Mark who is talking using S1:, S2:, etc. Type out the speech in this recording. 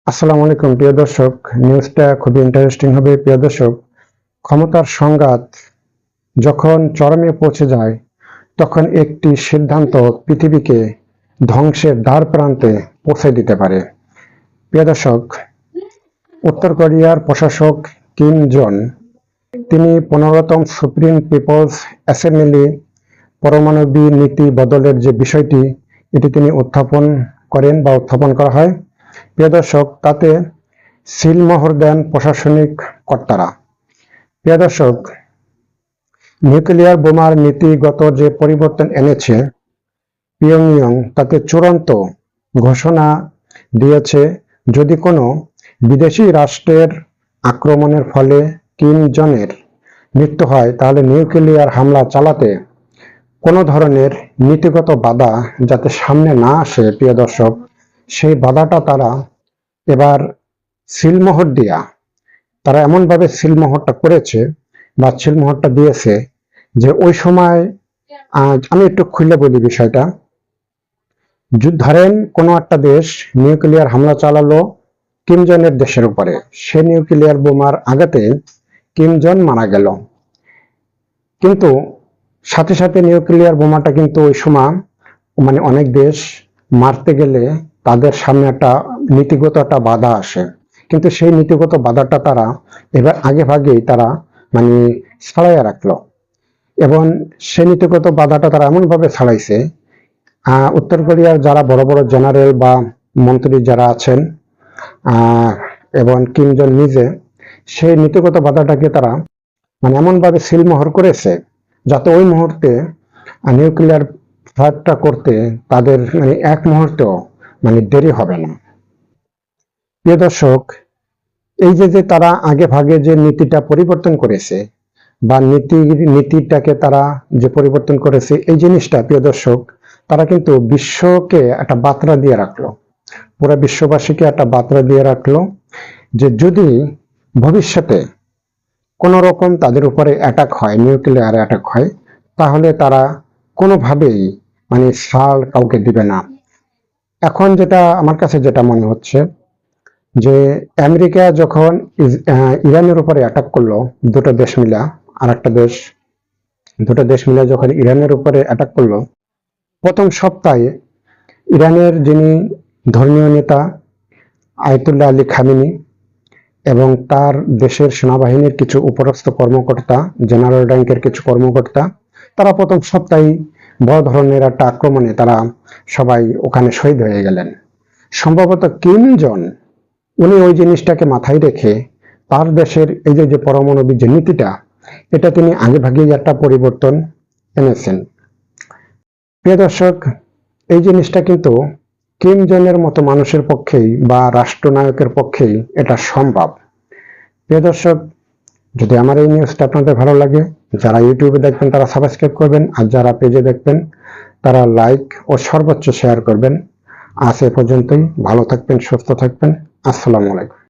S1: আসসালামু আলাইকুম প্রিয় দর্শক। নিউজটা খুবই ইন্টারেস্টিং হবে প্রিয় দর্শক। ক্ষমতার সংঘাত যখন চরমে পৌঁছে যায় তখন একটি সিদ্ধান্ত পৃথিবীকে ধ্বংসের দ্বার প্রান্তে পৌঁছে দিতে পারে। প্রিয় দর্শক, উত্তর কোরিয়ার প্রশাসক কিম জন তিনি 15তম সুপ্রিম পিপলস অ্যাসেম্বলি পারমাণবিক নীতি বদলের যে বিষয়টি এটি তিনি উত্থাপন করেন বা উত্থাপন করা হয়। প্রিয় দর্শক, তাতে সিলমোহর দেন প্রশাসনিক কর্তারা। প্রিয় দর্শক, নিউক্লিয়ার বোমার নীতিগত যে পরিবর্তন এনেছে পিয়ংইয়ং, তাতে চূড়ান্ত ঘোষণা দিয়েছে যদি কোনো বিদেশি রাষ্ট্রের আক্রমণের ফলে কিম জনের মৃত্যু হয় তাহলে নিউক্লিয়ার হামলা চালাতে কোনো ধরনের নীতিগত বাধা যাতে সামনে না আসে। প্রিয় দর্শক, সেই বাধাটা তারা এবার সিলমোহর দিয়া তারা এমনভাবে সিলমোহরটা করেছে বা সিলমোহরটা দিয়েছে যে ওই সময় আমি একটু খুলে বলি বিষয়টা। ধরেন কোনো একটা দেশ নিউক্লিয়ার হামলা চালালো কিম জনের দেশের উপরে, সে নিউক্লিয়ার বোমার আঘাতে কিম জন মারা গেল, কিন্তু সাথে সাথে নিউক্লিয়ার বোমাটা কিন্তু ওই সময় অনেক দেশ মারতে গেলে তাদের সামনে একটা নীতিগত একটা বাধা আসে, কিন্তু সেই নীতিগত বাধাটা তারা এবার আগে ভাগেই তারা ছাড়াইয়া রাখলো। এবং সেই নীতিগত বাধাটা তারা এমনভাবে ছাড়াইছে, উত্তর কোরিয়ার যারা বড় বড় জেনারেল বা মন্ত্রী যারা আছেন এবং কিম জন নিজে সেই নীতিগত বাধাটাকে তারা এমনভাবে সিলমোহর করেছে যাতে ওই মুহূর্তে নিউক্লিয়ার ফায়ারটা করতে তাদের এক মুহূর্তেও দেরি হবে না। প্রিয় দর্শক, এই যে তারা আগে ভাগে যে নীতিটা পরিবর্তন করেছে বা নীতিটাকে তারা যে পরিবর্তন করেছে, এই জিনিসটা প্রিয় দর্শক তারা কিন্তু বিশ্বকে একটা বার্তা দিয়ে রাখলো, পুরো বিশ্ববাসীকে একটা বার্তা দিয়ে রাখলো যে যদি ভবিষ্যতে কোনো রকম তাদের উপরে অ্যাটাক হয়, নিউক্লিয়ার অ্যাটাক হয়, তাহলে তারা কোনোভাবেই ছাড় কাউকে দিবে না। এখন যেটা আমার কাছে যেটা মনে হচ্ছে যে আমেরিকা যখন ইরানের উপরে অ্যাটাক করলো, দুটো দেশ মিলে যখন ইরানের উপরে অ্যাটাক করলো, প্রথম সপ্তাহে ইরানের যিনি ধর্মীয় নেতা আয়াতুল্লাহ আলী খামেনি এবং তার দেশের সেনাবাহিনীর কিছু উপরস্থ কর্মকর্তা, জেনারেল র্যাঙ্কের কিছু কর্মকর্তা, তারা প্রথম সপ্তাহে বড় ধরনের একটা আক্রমণে তারা সবাই ওখানে শহীদ হয়ে গেলেন। সম্ভবত কিম জন উনি ওই জিনিসটাকে মাথায় রেখে তার দেশের এই যে পারমাণবিক যে নীতিটা, এটা তিনি আগে ভাগেই একটা পরিবর্তন এনেছেন। প্রিয় দর্শক, এই জিনিসটা কিন্তু কিম জনের মতো মানুষের পক্ষেই বা রাষ্ট্রনায়কের পক্ষেই এটা সম্ভব। প্রিয় দর্শক, যদি আমার এই নিউজটা আপনাদের ভালো লাগে, যারা ইউটিউবে দেখবেন তারা সাবস্ক্রাইব করবেন, আর যারা পেজে দেখবেন তারা লাইক ও সর্বোচ্চ শেয়ার করবেন। আজ এ পর্যন্তই। ভালো থাকবেন, সুস্থ থাকবেন। আসসালামু আলাইকুম।